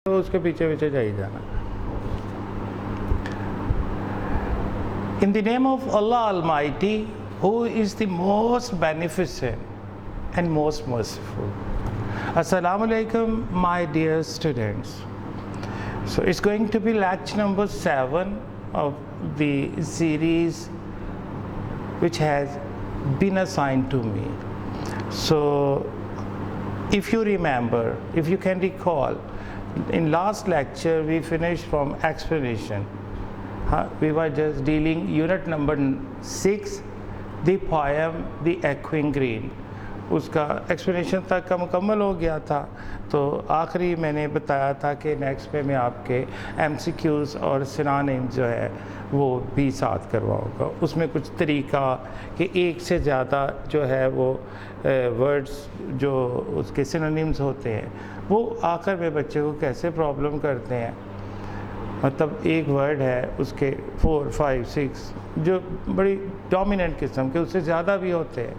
तो उसके पीछे पीछे जाई जाना। In the name of Allah Almighty, who is the most beneficent and most merciful. Assalamu alaikum, my dear students. So it's going to be lecture number 7 of the series which has been assigned to me. So if you remember, if you can recall, in last lecture we finished from explanation. We were just dealing unit number 6, the poem The Echoing Green. उसका explanation तक का मुकम्मल हो गया था। तो आखिरी मैंने बताया था कि नेक्स्ट पे मैं आपके MCQs और सिनोनिम्स जो है वो भी साथ करवाऊँगा। उसमें कुछ तरीका कि एक से ज़्यादा जो है वो वर्ड्स जो उसके सिनोनिम्स होते हैं वो आखिर में बच्चे को कैसे प्रॉब्लम करते हैं। मतलब एक वर्ड है उसके 4, 5, 6 जो बड़ी डोमिनेंट किस्म के, उससे ज़्यादा भी होते हैं।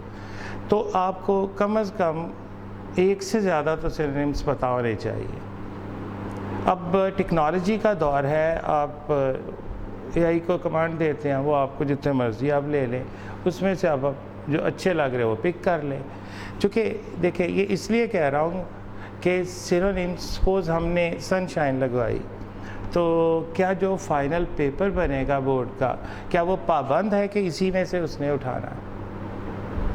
तो आपको कम से कम एक से ज़्यादा तो सिनोनिम्स पता होने चाहिए। अब टेक्नोलॉजी का दौर है, आप AI को कमांड देते हैं, वो आपको जितने मर्ज़ी आप ले लें, उसमें से आप जो अच्छे लग रहे हो वो पिक कर लें। चूँकि देखिए ये इसलिए कह रहा हूँ कि सिनोनिम्स सपोज़ हमने सनशाइन लगवाई, तो क्या जो फाइनल पेपर बनेगा बोर्ड का, क्या वो पाबंद है कि इसी में से उसने उठाना है?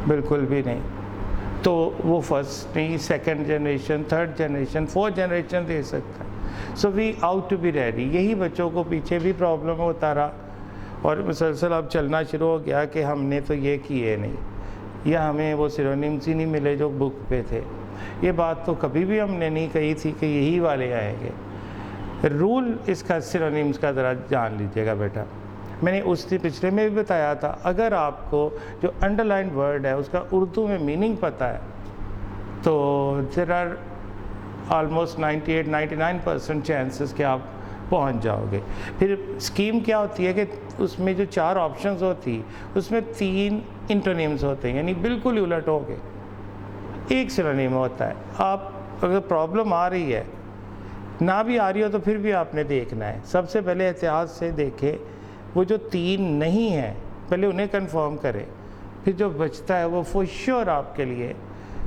बिल्कुल भी नहीं। तो वो फर्स्ट नहीं, second generation, third generation, fourth generation दे सकता है। So we ought to be ready. यही बच्चों को पीछे भी प्रॉब्लम होता रहा और मुसलसल अब चलना शुरू हो गया कि हमने तो ये किए नहीं, या हमें वो सिनोनिम्स ही नहीं मिले जो बुक पे थे। ये बात तो कभी भी हमने नहीं कही थी कि यही वाले आएंगे। रूल इसका सिनोनिम्स का ज़रा जान लीजिएगा बेटा। मैंने उस दिन पिछले में भी बताया था, अगर आपको जो अंडरलाइन वर्ड है उसका उर्दू में मीनिंग पता है तो देयर आर ऑलमोस्ट 98-99% चांसेस कि आप पहुंच जाओगे। फिर स्कीम क्या होती है कि उसमें जो 4 ऑप्शंस होती उसमें 3 इंटोनिम्स होते हैं, यानी बिल्कुल उलट हो गए। एक सिनोनिम होता है। आप अगर प्रॉब्लम आ रही है, ना भी आ रही हो तो फिर भी आपने देखना है। सबसे पहले एहतियात से देखें, वो जो 3 नहीं है पहले उन्हें कंफर्म करें, फिर जो बचता है वो फॉर श्योर आपके लिए,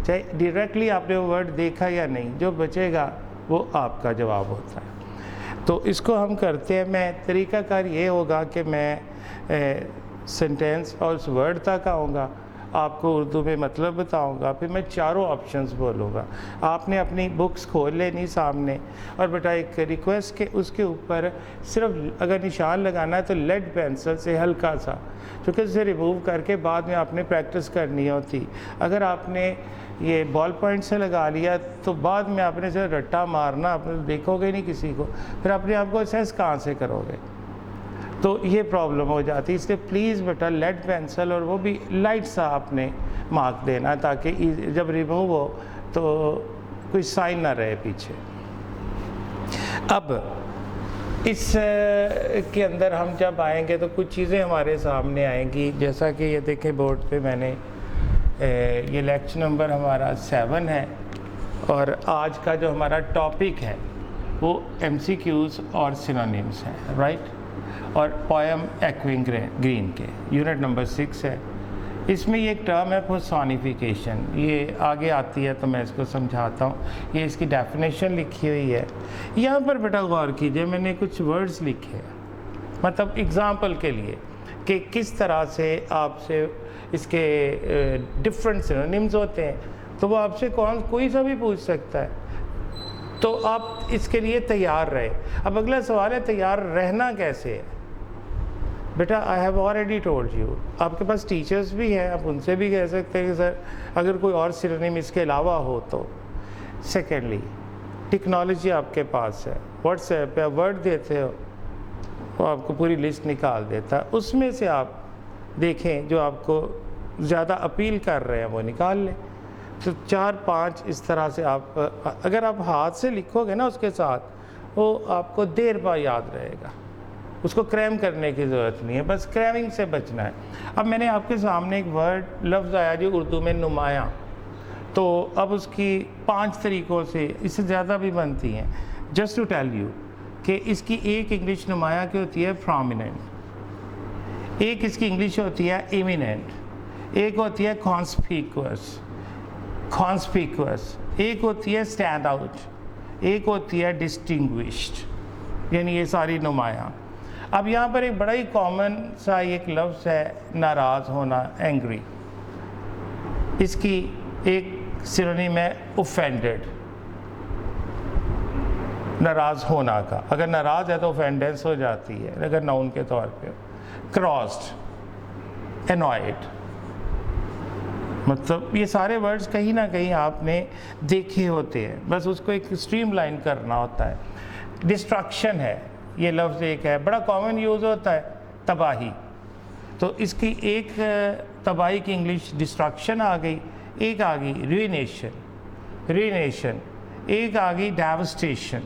चाहे डायरेक्टली आपने वो वर्ड देखा या नहीं, जो बचेगा वो आपका जवाब होता है। तो इसको हम करते हैं। मैं तरीक़ाकार ये होगा कि मैं सेंटेंस और उस वर्ड तक आऊँगा, आपको उर्दू में मतलब बताऊंगा, फिर मैं चारों ऑप्शंस बोलूँगा। आपने अपनी बुक्स खोल लेनी सामने, और बेटा एक रिक्वेस्ट के उसके ऊपर सिर्फ अगर निशान लगाना है तो लेड पेंसिल से हल्का सा, क्योंकि उसे रिमूव करके बाद में आपने प्रैक्टिस करनी होती। अगर आपने ये बॉल पॉइंट से लगा लिया तो बाद में आपने सिर्फ रट्टा मारना, आप देखोगे नहीं किसी को, फिर अपने आप को असेस कहाँ से करोगे? तो ये प्रॉब्लम हो जाती है। इसलिए प्लीज़ बेटा लेड पेंसिल, और वो भी लाइट सा आपने मार्क देना ताकि जब रिमूव हो तो कोई साइन ना रहे पीछे। अब इस के अंदर हम जब आएंगे तो कुछ चीज़ें हमारे सामने आएंगी, जैसा कि ये देखें बोर्ड पे मैंने ये लेक्चर नंबर हमारा 7 है, और आज का जो हमारा टॉपिक है वो MCQs और सिनोनिम्स हैं, राइट। और पोएम एक्विंग ग्रीन के यूनिट नंबर 6 है। इसमें ये एक टर्म है पर्सोनिफिकेशन, ये आगे आती है तो मैं इसको समझाता हूँ। ये इसकी डेफिनेशन लिखी हुई है यहाँ पर, बेटा गौर कीजिए। मैंने कुछ वर्ड्स लिखे हैं, मतलब एग्ज़ाम्पल के लिए कि किस तरह से आपसे इसके डिफरेंट सिनोनिम्स होते हैं, तो वो आपसे कोई सा भी पूछ सकता है, तो आप इसके लिए तैयार रहे। अब अगला सवाल है तैयार रहना कैसे है? बेटा I have already told you, आपके पास टीचर्स भी हैं, आप उनसे भी कह सकते हैं कि सर अगर कोई और सिनोनिम इसके अलावा हो तो। सेकेंडली टेक्नोलॉजी आपके पास है, व्हाट्सएप पे आप वर्ड देते हो, वो आपको पूरी लिस्ट निकाल देता है। उसमें से आप देखें जो आपको ज़्यादा अपील कर रहे हैं वो निकाल लें। तो 4-5 इस तरह से आप अगर आप हाथ से लिखोगे ना उसके साथ, वो आपको देर बाद याद रहेगा, उसको क्रैम करने की ज़रूरत नहीं है, बस क्रैमिंग से बचना है। अब मैंने आपके सामने एक वर्ड लफ्ज़ आया जो उर्दू में नुमायाँ, तो अब उसकी 5 तरीक़ों से, इससे ज़्यादा भी बनती हैं, जस्ट टू टेल यू कि इसकी एक इंग्लिश नुमाया की होती है प्रोमिनेंट, एक इसकी इंग्लिश होती है इमिनेंट, एक होती है कॉन्स्पिक्यूअस, एक होती है स्टैंड आउट, एक होती है डिस्टिंग्विश्ड, यानी ये सारी नुमाया। अब यहाँ पर एक बड़ा ही कॉमन सा एक लफ्ज़ है नाराज़ होना, एंग्री। इसकी एक सिनोनिम है ऑफेंडेड, नाराज़ होना का। अगर नाराज़ है तो ऑफेंडेंस हो जाती है अगर नाउन के तौर पे। क्रॉस्ड, एनॉयड, मतलब ये सारे वर्ड्स कहीं ना कहीं आपने देखे होते हैं, बस उसको एक स्ट्रीमलाइन करना होता है। डिस्ट्रक्शन है, ये लफ्ज़ एक है, बड़ा कॉमन यूज़ होता है, तबाही। तो इसकी एक तबाही की इंग्लिश डिस्ट्रक्शन आ गई, एक आ गई रुइनेशन, एक आ गई डेवस्टेशन,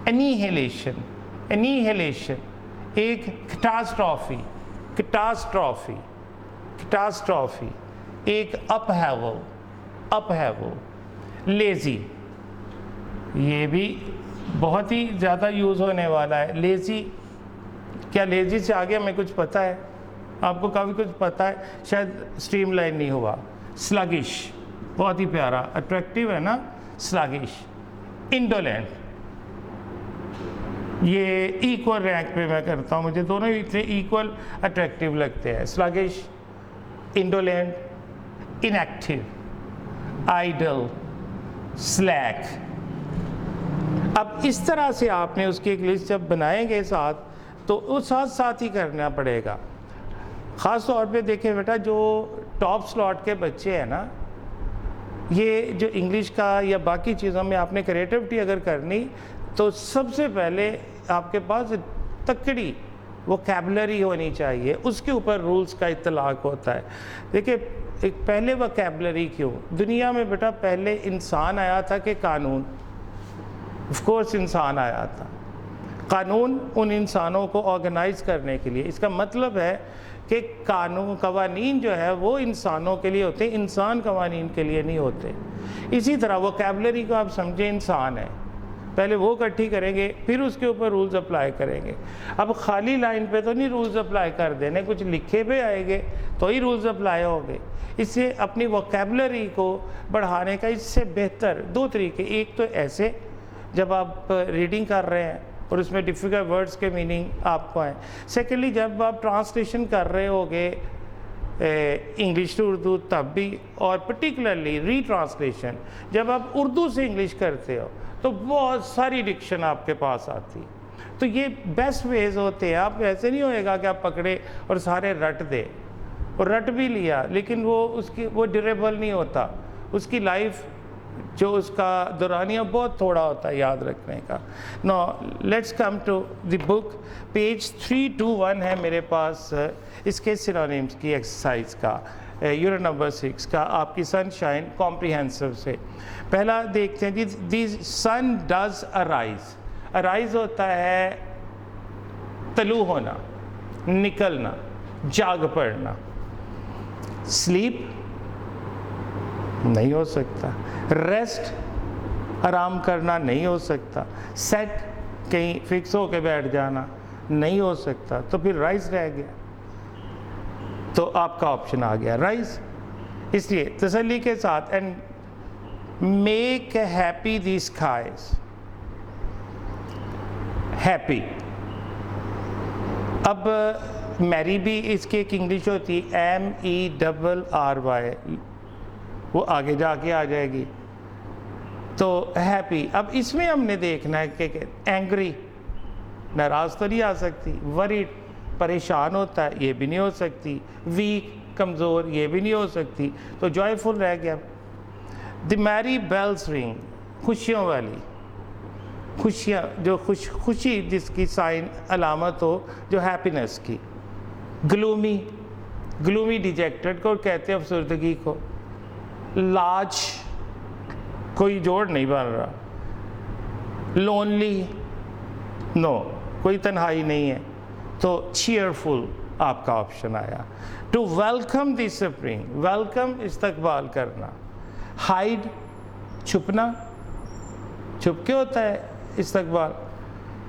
एनीहिलेशन, एक कैटास्ट्रॉफी, एक अपहेवल, लेज़ी, ये भी बहुत ही ज़्यादा यूज़ होने वाला है। लेज़ी, क्या लेज़ी से आगे हमें कुछ पता है? आपको काफ़ी कुछ पता है, शायद स्ट्रीमलाइन नहीं हुआ। स्लगिश, बहुत ही प्यारा, अट्रैक्टिव है ना, स्लगिश। इंडोलेंट, ये इक्वल रैंक पे मैं करता हूँ, मुझे दोनों ही इतने इक्वल अट्रैक्टिव लगते हैं। Sluggish, indolent, inactive, idle, slack. अब इस तरह से आपने उसकी एक लिस्ट जब बनाएंगे साथ, तो वो साथ साथ ही करना पड़ेगा। ख़ास तौर पे देखें बेटा, जो टॉप स्लॉट के बच्चे हैं ना, ये जो इंग्लिश का या बाकी चीज़ों में आपने क्रिएटिविटी अगर करनी, तो सबसे पहले आपके पास तकड़ी वोकैबुलरी होनी चाहिए, उसके ऊपर रूल्स का इत्तलाक होता है। देखिए, एक पहले वोकैबुलरी क्यों? दुनिया में बेटा पहले इंसान आया था कि कानून? ऑफ कोर्स इंसान आया था। कानून उन इंसानों को ऑर्गेनाइज करने के लिए, इसका मतलब है कि कवानीन जो है वो इंसानों के लिए होते हैं, इंसान कवानीन के लिए नहीं होते। इसी तरह वोकैबुलरी को आप समझें, इंसान है, पहले वो इकट्ठी करेंगे, फिर उसके ऊपर रूल्स अप्लाई करेंगे। अब खाली लाइन पे तो नहीं रूल्स अप्लाई कर देने, कुछ लिखे पे आएंगे तो ही रूल्स अप्लाई होंगे। इससे अपनी वोकैबुलरी को बढ़ाने का इससे बेहतर दो तरीके, एक तो ऐसे जब आप रीडिंग कर रहे हैं और उसमें डिफ़िकल्ट वर्ड्स के मीनिंग आपको आए। सेकेंडली, जब आप ट्रांसलेशन कर रहे होगे इंग्लिश टू उर्दू तब भी, और पर्टिकुलरली रीट्रांसलेशन जब आप उर्दू से इंग्लिश करते हो, तो बहुत सारी डिक्शन आपके पास आती है। तो ये बेस्ट वेज होते हैं। आप ऐसे नहीं होएगा कि आप पकड़े और सारे रट दे, और रट भी लिया लेकिन वो ड्यूरेबल नहीं होता, उसकी लाइफ जो उसका दौरानिया बहुत थोड़ा होता है याद रखने का। No, let's come to the book. Page 321 है मेरे पास, इसके सिनोनिम्स की एक्सरसाइज का, यूनिट नंबर 6 का, आपकी सनशाइन कॉम्प्रिहेंसिव से। पहला देखते हैं जी, the sun does arise. Arise होता है तलू होना, निकलना, जाग पड़ना। स्लीप नहीं हो सकता, रेस्ट आराम करना नहीं हो सकता, सेट कहीं फिक्स होके बैठ जाना नहीं हो सकता, तो फिर राइज रह गया। तो आपका ऑप्शन आ गया राइज। इसलिए तसल्ली के साथ, and make happy the skies, happy. अब मैरी भी इसकी एक इंग्लिश होती है, MERRY, वो आगे जाके आ जाएगी। तो हैप्पी, अब इसमें हमने देखना है कि एंग्री नाराज़ तो नहीं आ सकती, वरीड परेशान होता है, ये भी नहीं हो सकती, वीक कमज़ोर, ये भी नहीं हो सकती, तो जॉयफुल रह गया। द मैरी बेल्स रिंग, खुशियों वाली, खुशियाँ जो खुशी जिसकी साइन अलामत हो, जो हैप्पीनेस की। ग्लूमी डिजेक्टेड को कहते हैं अफसरदगी को। लाज, कोई जोड़ नहीं बन रहा। लोनली, नो, कोई तन्हाई नहीं है, तो चीयरफुल आपका ऑप्शन आया। To welcome the spring, welcome इस्तकबाल करना। हाइड, छुपना, छुप के होता है इस्तकबाल।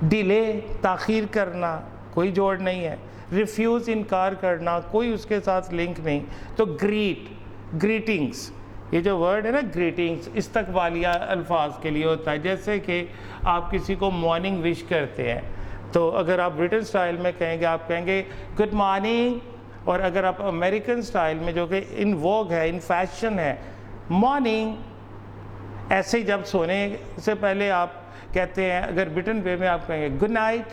डिले, ताख़ीर करना, कोई जोड़ नहीं है। रिफ्यूज़, इनकार करना, कोई उसके साथ लिंक नहीं। तो ग्रीटिंग्स, ये जो वर्ड है ना ग्रीटिंग्स, इस्तकबालिया अल्फाज के लिए होता है। जैसे कि आप किसी को मॉर्निंग विश करते हैं, तो अगर आप ब्रिटिश स्टाइल में कहेंगे आप कहेंगे गुड मॉर्निंग, और अगर आप अमेरिकन स्टाइल में जो कि इन वोग है, इन फैशन है, मॉर्निंग। ऐसे ही जब सोने से पहले आप कहते हैं, अगर ब्रिटेन वे में आप कहेंगे गुड नाइट,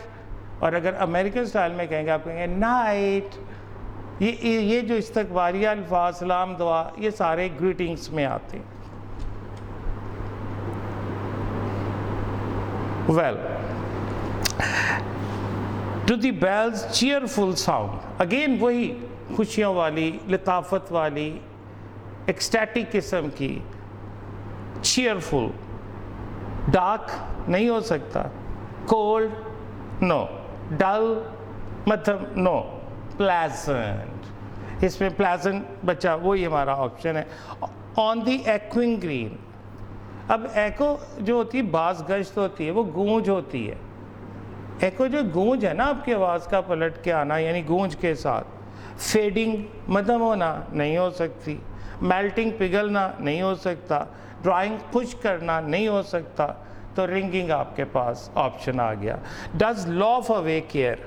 और अगर अमेरिकन स्टाइल में कहेंगे आप कहेंगे नाइट। ये जो इस्तकबालिया अल्फाज, सलाम, दुआ, ये सारे ग्रीटिंग्स में आते हैं। Well, to the bells cheerful sound, again वही खुशियों वाली, लताफत वाली, एक्सटैटिक किस्म की, चीयरफुल। डार्क नहीं हो सकता, कोल्ड नो, डल मतलब नो, प्लेजेंट, इसमें प्लेजेंट बचा, वही हमारा ऑप्शन है। ऑन दी एक्विंग ग्रीन, अब एको जो होती है बाज गश्त होती है, वो गूंज होती है। एको जो गूंज है ना आपकी आवाज़ का पलट के आना, यानी गूंज के साथ। फेडिंग, मध्यम होना नहीं हो सकती। मेल्टिंग, पिघलना नहीं हो सकता। ड्राइंग, खुश करना नहीं हो सकता। तो रिंगिंग आपके पास ऑप्शन आ गया। Does laugh away care,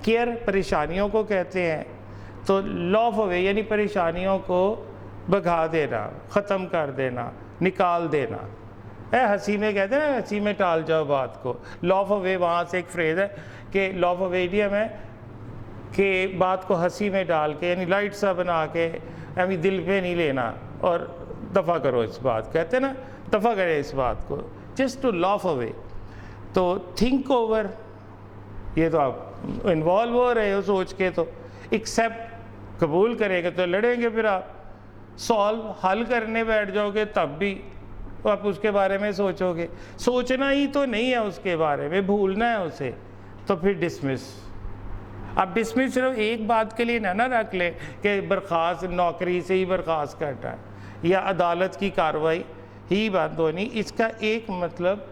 care परेशानियों को कहते हैं, तो लॉफ अवे यानी परेशानियों को भगा देना, ख़त्म कर देना, निकाल देना। हंसी में कहते हैं ना, हंसी में टाल जाओ बात को। लॉफ अवे वहाँ से एक फ्रेज़ है कि लॉफ अवे इडियम है कि बात को हंसी में डाल के, यानी लाइट सा बना के, यानी दिल पे नहीं लेना और दफ़ा करो इस बात, कहते हैं ना, दफ़ा करें इस बात को, जस्ट टू लॉफ अवे। तो थिंक ओवर, ये तो आप इन्वॉल्व हो रहे हो सोच के। तो एक्सेप्ट, कबूल करेंगे तो लड़ेंगे फिर आप। सॉल्व, हल करने बैठ जाओगे तब भी तो आप उसके बारे में सोचोगे। सोचना ही तो नहीं है उसके बारे में, भूलना है उसे, तो फिर डिसमिस। अब डिसमिस सिर्फ एक बात के लिए ना रख ले कि बर्खास्त, नौकरी से ही बर्खास्त करना है या अदालत की कार्रवाई ही बंद होनी। इसका एक मतलब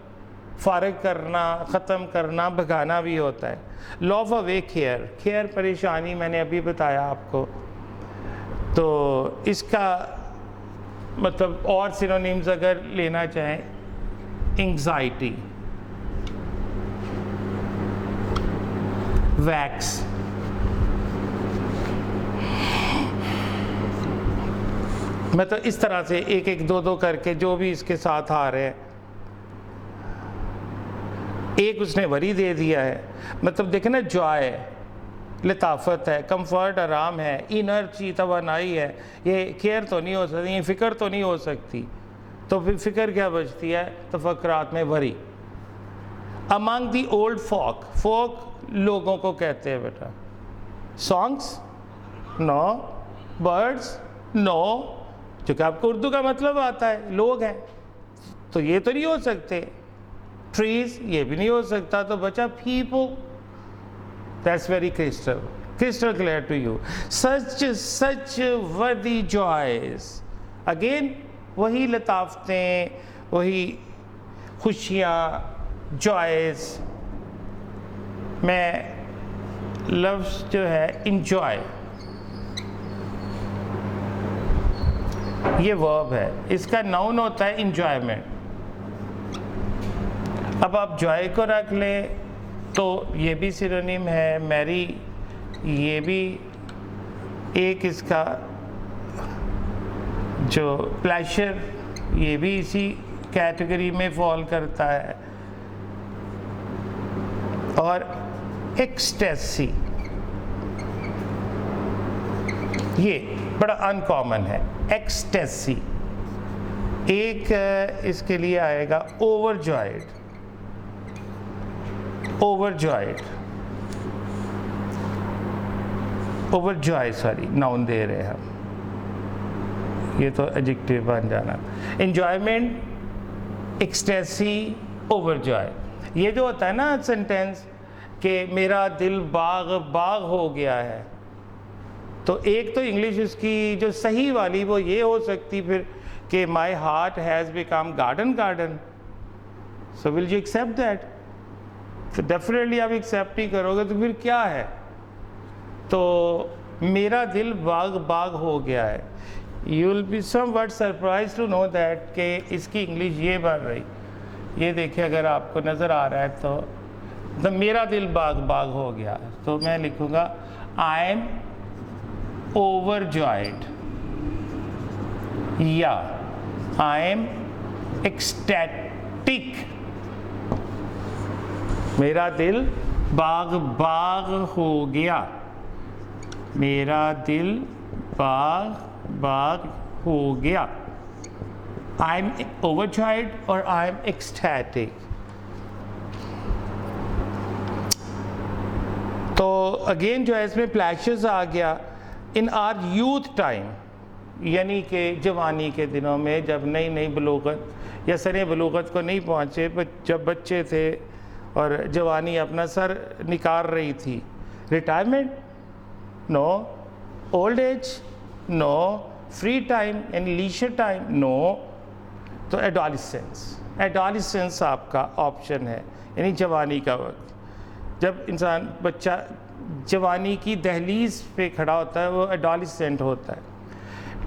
फ़ारिग करना, ख़त्म करना, भगाना भी होता है। लॉफ अवे केयर, केयर परेशानी मैंने अभी बताया आपको। तो इसका मतलब और सिनोनिम्स अगर लेना चाहें, एंग्जाइटी, वैक्स, मैं तो इस तरह से एक एक दो दो करके जो भी इसके साथ आ रहे हैं, एक उसने वरी दे दिया है, मतलब देखें ना, जॉय, लताफत है, कंफर्ट, आराम है, इनर्जी, तवानाई है। ये केयर तो नहीं हो सकती, ये फ़िक्र तो नहीं हो सकती। तो फिर फ़िक्र क्या बचती है तफक्कुरात में? वरी। अमंग दी ओल्ड फोक, फोक लोगों को कहते हैं बेटा। सॉन्ग्स नो, बर्ड्स नो, क्योंकि आपको उर्दू का मतलब आता है, लोग हैं, तो ये तो नहीं हो सकते। ट्रीज, ये भी नहीं हो सकता। तो बचा people. That's very crystal clear to you. Such worthy joys. Again, वही लताफतें, वही खुशियाँ, joys। मैं लफ्ज़ जो है enjoy, ये वर्ब है, इसका नाउन होता है enjoyment। अब आप joy को रख लें तो ये भी सिनोनिम है। मैरी, ये भी एक इसका जो प्लेजर, ये भी इसी कैटेगरी में फॉल करता है। और एक्सटेसी, ये बड़ा अनकॉमन है, एक्सटेसी। एक इसके लिए आएगा overjoyed, overjoyed, overjoy, sorry, noun दे रहे हैं हम, ये तो एडजेक्टिव बन जाना। Enjoyment, ecstasy, overjoy. ये जो होता है ना सेंटेंस कि मेरा दिल बाग बाग हो गया है, तो एक तो इंग्लिश उसकी जो सही वाली वो ये हो सकती फिर कि my heart has become garden garden. So will you accept that? तो डेफिनेटली आप एक्सेप्ट नहीं करोगे तो फिर क्या है? तो मेरा दिल बाग बाग हो गया है। You will be somewhat surprise to know that कि इसकी इंग्लिश ये बन रही, ये देखिए अगर आपको नज़र आ रहा है तो मेरा दिल बाग बाग हो गया। तो मैं लिखूँगा आई एम ओवरजॉयड या आई एम एक्सटैटिक। मेरा दिल बाग बाग हो गया, मेरा दिल बाग बाग हो गया। आई एम ओवरजॉयड और आई एम एक्सटैटिक। तो अगेन जो है इसमें फ्लैशेस आ गया इन आर यूथ टाइम, यानी कि जवानी के दिनों में जब नई नई बलूगत या सरे बलूगत को नहीं पहुँचे, जब बच्चे थे और जवानी अपना सर निकाल रही थी। Retirement no, old age no, free time and leisure time no. तो एडोलेसेंस आपका ऑप्शन है, यानी जवानी का वक्त। जब इंसान बच्चा जवानी की दहलीज पे खड़ा होता है वो एडोलेसेंट होता है।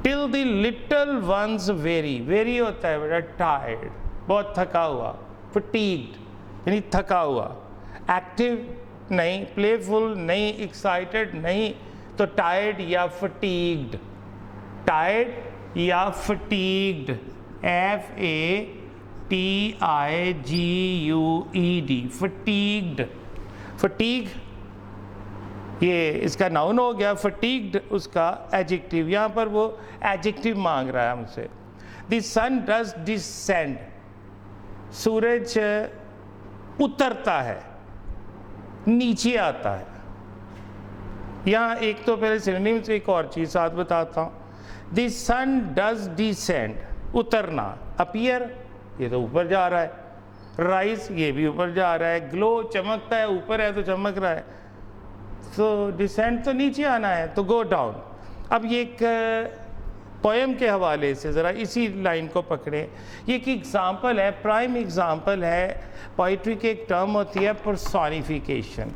Till the little ones very होता है बेटा टायर्ड, बहुत थका हुआ, फटीग्ड यानी थका हुआ, एक्टिव नहीं, प्लेफुल नहीं, एक्साइटेड नहीं, तो टायर्ड या फटीग्ड, टायर्ड या फटीग्ड, FATIGUED, फटीग्ड। फटीग ये इसका नाउन हो गया, फटीग्ड उसका एडजेक्टिव। यहाँ पर वो एडजेक्टिव मांग रहा है हमसे। द सन डज डिसेंड, सूरज उतरता है, नीचे आता है। यहाँ एक तो पहले सिनोनिम से एक और चीज़ साथ बताता हूँ। द सन डज डिसेंड, उतरना, अपीयर ये तो ऊपर जा रहा है, राइज ये भी ऊपर जा रहा है, ग्लो चमकता है, ऊपर है तो चमक रहा है, तो डिसेंड तो नीचे आना है, तो गो डाउन। अब ये एक पोएम के हवाले से ज़रा इसी लाइन को पकड़ें। ये एक एग्ज़ाम्पल है, प्राइम एग्ज़ाम्पल है। पोइट्री की एक टर्म होती है पर्सोनिफिकेशन।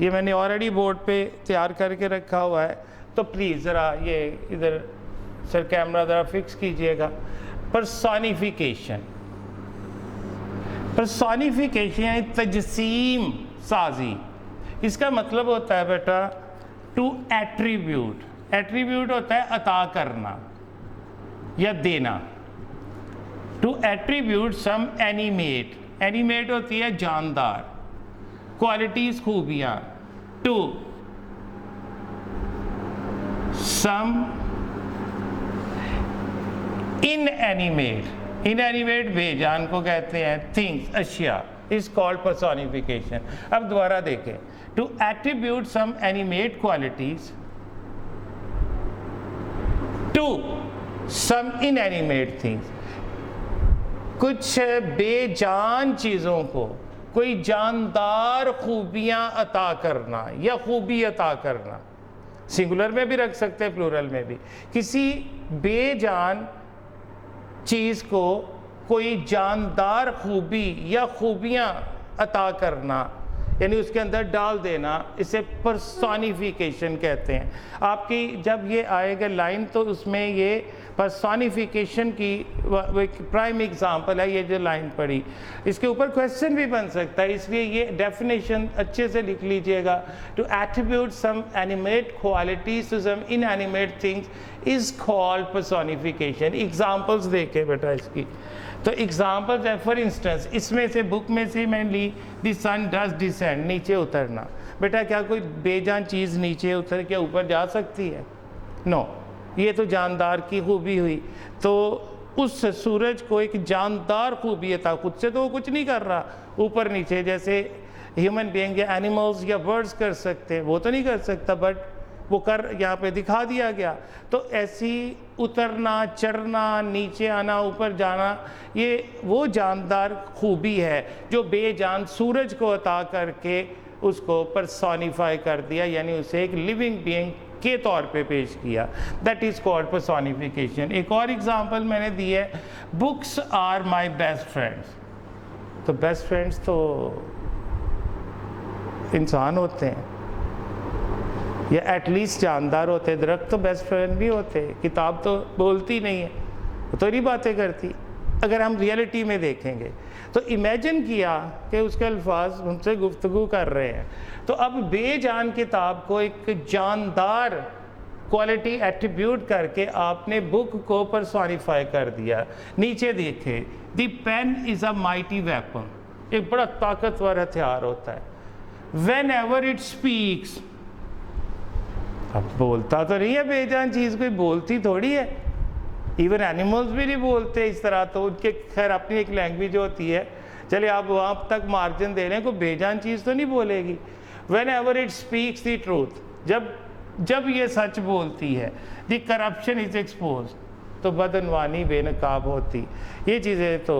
ये मैंने ऑलरेडी बोर्ड पे तैयार करके रखा हुआ है, तो प्लीज़ ज़रा ये इधर सर कैमरा ज़रा फिक्स कीजिएगा। पर्सोनिफिकेशन, पर्सोनिफिकेशन यानी तजसीम साजी। इसका मतलब होता है बेटा टू एट्रीब्यूट। एट्रीब्यूट होता है अता करना या देना। To attribute some animate, animate होती है जानदार, क्वालिटीज खूबियां। टू सम इनएनिमेट, इनएनिमेट बेजान को कहते हैं, थिंग्स अशिया, इज कॉल्ड पर्सोनिफिकेशन। अब दोबारा देखें, to attribute some animate qualities to some inanimate things, कुछ बेजान चीज़ों को कोई जानदार खूबियां अता करना या खूबी अता करना। सिंगुलर में भी रख सकते हैं, प्लूरल में भी। किसी बेजान चीज़ को कोई जानदार खूबी या खूबियां अता करना, यानी उसके अंदर डाल देना, इसे पर्सोनिफिकेशन कहते हैं। आपकी जब ये आएगा लाइन तो उसमें ये पर्सोनिफिकेशन की एक प्राइम एग्जांपल है ये जो लाइन पढ़ी। इसके ऊपर क्वेश्चन भी बन सकता है, इसलिए ये डेफिनेशन अच्छे से लिख लीजिएगा। To attribute some animate qualities to some inanimate things is called personification. Examples देखे बेटा इसकी, तो एग्जांपल्स है, फॉर इंस्टेंस इसमें से बुक में से मैंने ली, द सन डज डिसेंड, नीचे उतरना। बेटा क्या कोई बेजान चीज़ नीचे उतर के ऊपर जा सकती है? नो, ये तो जानदार की खूबी हुई। तो उस सूरज को एक जानदार खूबी था, खुद से तो वो कुछ नहीं कर रहा, ऊपर नीचे जैसे ह्यूमन बीइंग या एनिमल्स या बर्ड्स कर सकते हैं, वो तो नहीं कर सकता, बट वो कर यहाँ पे दिखा दिया गया। तो ऐसी उतरना, चढ़ना, नीचे आना, ऊपर जाना, ये वो जानदार खूबी है जो बेजान सूरज को अता करके उसको पर्सोनिफाई कर दिया, यानी उसे एक लिविंग बीइंग के तौर पे पेश किया। That is called personification. एक और एग्जांपल मैंने दी है, books are my best friends. तो बेस्ट फ्रेंड्स तो इंसान होते हैं या एटलीस्ट जानदार होते हैं। दरख्त तो बेस्ट फ्रेंड भी होते हैं, किताब तो बोलती नहीं है, वो तो नहीं बातें करती। अगर हम रियलिटी में देखेंगे तो इमेजिन किया कि उसके अल्फाज उनसे गुफ्तगू कर रहे हैं, तो अब बेजान किताब को एक जानदार क्वालिटी एट्रीब्यूट करके आपने बुक को पर्सोनिफाई कर दिया। नीचे देखे, the pen is a mighty weapon, एक बड़ा ताकतवर हथियार होता है। वेन एवर इट स्पीक्स, अब बोलता तो नहीं है बेजान चीज़, कोई बोलती थोड़ी है, इवन एनिमल्स भी नहीं बोलते इस तरह, तो उनके खैर अपनी एक लैंग्वेज होती है, चले आप वहाँ तक मार्जिन दे लें, कोई बेजान चीज़ तो नहीं बोलेगी। When ever it speaks the truth, जब ये सच बोलती है, द करप्शन इज एक्सपोज, तो बदनवानी बेनकाब होती। ये चीज़ें तो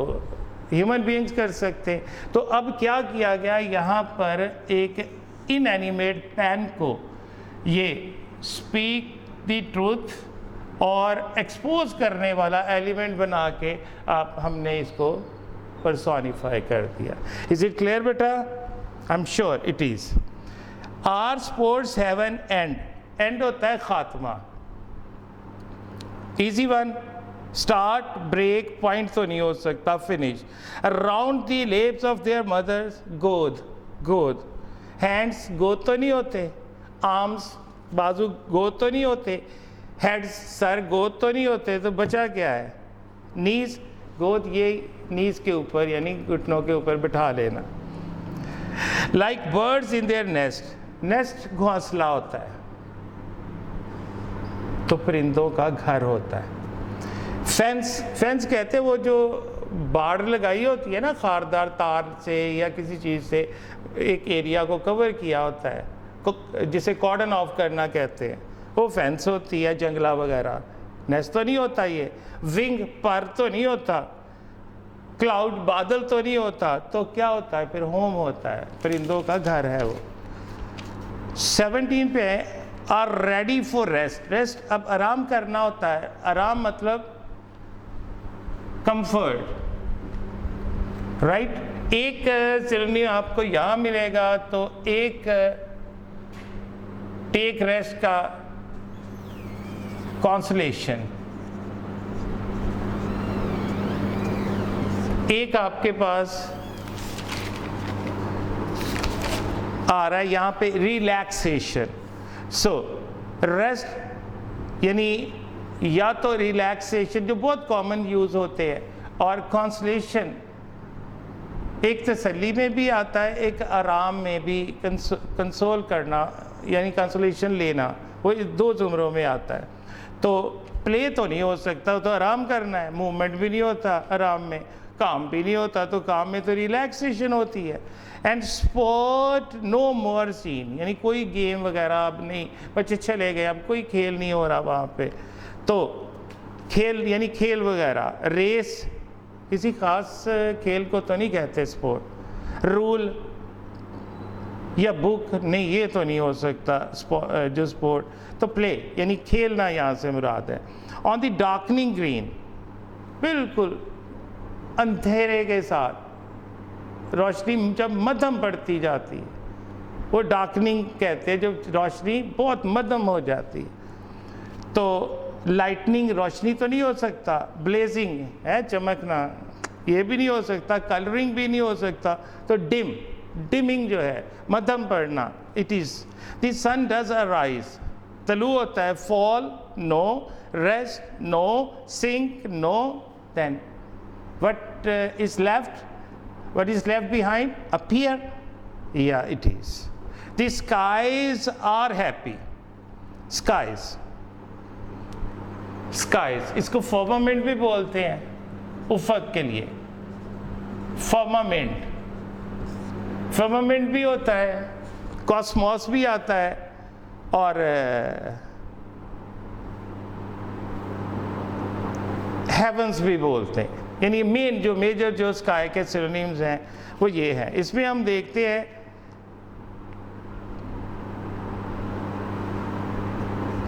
ह्यूमन बीइंग्स कर सकते हैं। तो अब क्या किया गया, यहाँ पर एक इनएनिमेट पेन को ये स्पीक द ट्रूथ और एक्सपोज करने वाला एलिमेंट बना के आप हमने इसको पर्सोनिफाई कर दिया। इज इट क्लियर बेटा? I am sure it is. Are sports have an end, end होता है खात्मा। Easy one, start, break, point तो नहीं हो सकता, finish. Around the laps of their mothers, गोद, गोद। हैंड्स गोद तो नहीं होते, आर्म्स बाजू गोद तो नहीं होते, हेड्स सर गोद तो नहीं होते, तो बचा क्या है? नीज, गोद ये नीज के ऊपर यानी घुटनों के ऊपर बिठा लेना। Like birds in their nest, nest घोंसला होता है, तो परिंदों का घर होता है। फेंस, फेंस कहते हैं वो जो बाड़ लगाई होती है ना खारदार तार से या किसी चीज़ से एक एरिया को कवर किया होता है, जिसे कॉर्डन ऑफ करना कहते हैं, वो फेंस होती है, जंगला वगैरह। नेस्ट तो नहीं होता ये, विंग पर तो नहीं होता, क्लाउड बादल तो नहीं होता, तो क्या होता है फिर? होम होता है, परिंदों का घर है वो। 17 पे are ready for rest, rest अब आराम करना होता है, आराम मतलब कंफर्ट, राइट। एक सिनोनिम आपको यहाँ मिलेगा, तो एक टेक रेस्ट का कॉन्सोलेशन, एक आपके पास आ रहा है यहाँ पे रिलैक्सेशन। सो रेस्ट यानी या तो रिलैक्सेशन जो बहुत कॉमन यूज होते हैं, और कॉन्सोलेशन एक तसल्ली में भी आता है, एक आराम में भी, कंसोल करना यानी कंसोलेशन लेना, वो दो जुमरों में आता है। तो प्ले तो नहीं हो सकता, तो आराम करना है, मूवमेंट भी नहीं होता आराम में, काम भी नहीं होता, तो काम में तो रिलैक्सेशन होती है। And sport no more seen, यानी कोई गेम वगैरह अब नहीं, बच्चे चले गए, अब कोई खेल नहीं हो रहा वहाँ पे, तो खेल यानी खेल वगैरह, रेस किसी खास खेल को तो नहीं कहते स्पोर्ट, रूल या बुक नहीं, ये तो नहीं हो सकता जो स्पोर्ट, तो प्ले यानी खेलना यहाँ से मुराद है। ऑन द डार्कनिंग ग्रीन, बिल्कुल अंधेरे के साथ रोशनी जब मध्यम पड़ती जाती है, वो डार्कनिंग कहते हैं, जब रोशनी बहुत मध्यम हो जाती है। तो लाइटनिंग रोशनी तो नहीं हो सकता, ब्लेजिंग है चमकना, ये भी नहीं हो सकता, कलरिंग भी नहीं हो सकता, तो डिम, डिमिंग जो है मध्यम पड़ना, it is the sun does arise, तलू होता है, fall no, rest no, sink no, then what is left, what is left behind, appear, yeah it is. The skies are happy, skies, skies इसको firmament भी बोलते हैं, उफक के लिए firmament, firmament भी होता है, cosmos भी आता है, और heavens भी बोलते हैं। यानी मेन जो मेजर जो स्काई के सिनोनिम्स हैं वो ये हैं। इसमें हम देखते हैं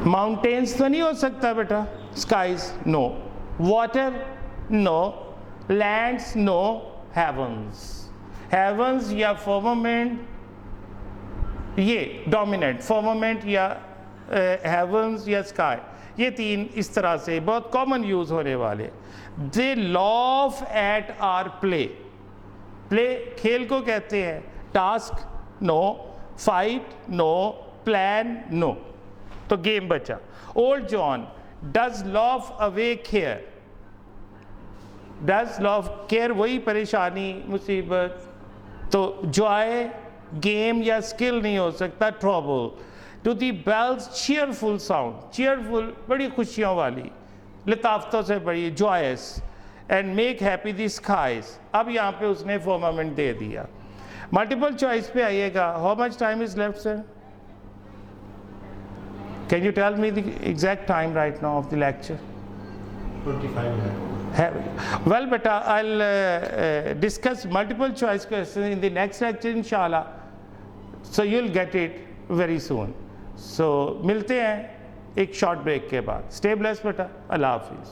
माउंटेन्स तो नहीं हो सकता बेटा, skies no, water no, lands no, heavens, heavens या फर्मामेंट, ये डोमिनेंट, फर्मामेंट या हेवंस या स्काई, ये तीन इस तरह से बहुत कॉमन यूज होने वाले। They laugh at or play, play खेल को कहते हैं, task no, fight no, plan no, तो गेम बचा। Old John does laugh away care, does laugh care वही परेशानी मुसीबत, तो जॉय गेम या स्किल नहीं हो सकता, trouble. To the bells cheerful sound, cheerful बड़ी खुशियों वाली, लताफ्तों से बड़ी, joyous. And make happy the skies, अब यहाँ पे उसने फॉर्मामेंट दे दिया। मल्टीपल चॉइस पे आइएगा। How much time is left sir? Can you tell me the exact time right now of the lecture? 25 minutes. Well beta, I'll discuss multiple choice questions in the next lecture inshallah, so you'll get it very soon. So मिलते हैं एक short break के बाद। Stay blessed बेटा, अल्लाह हाफिज़।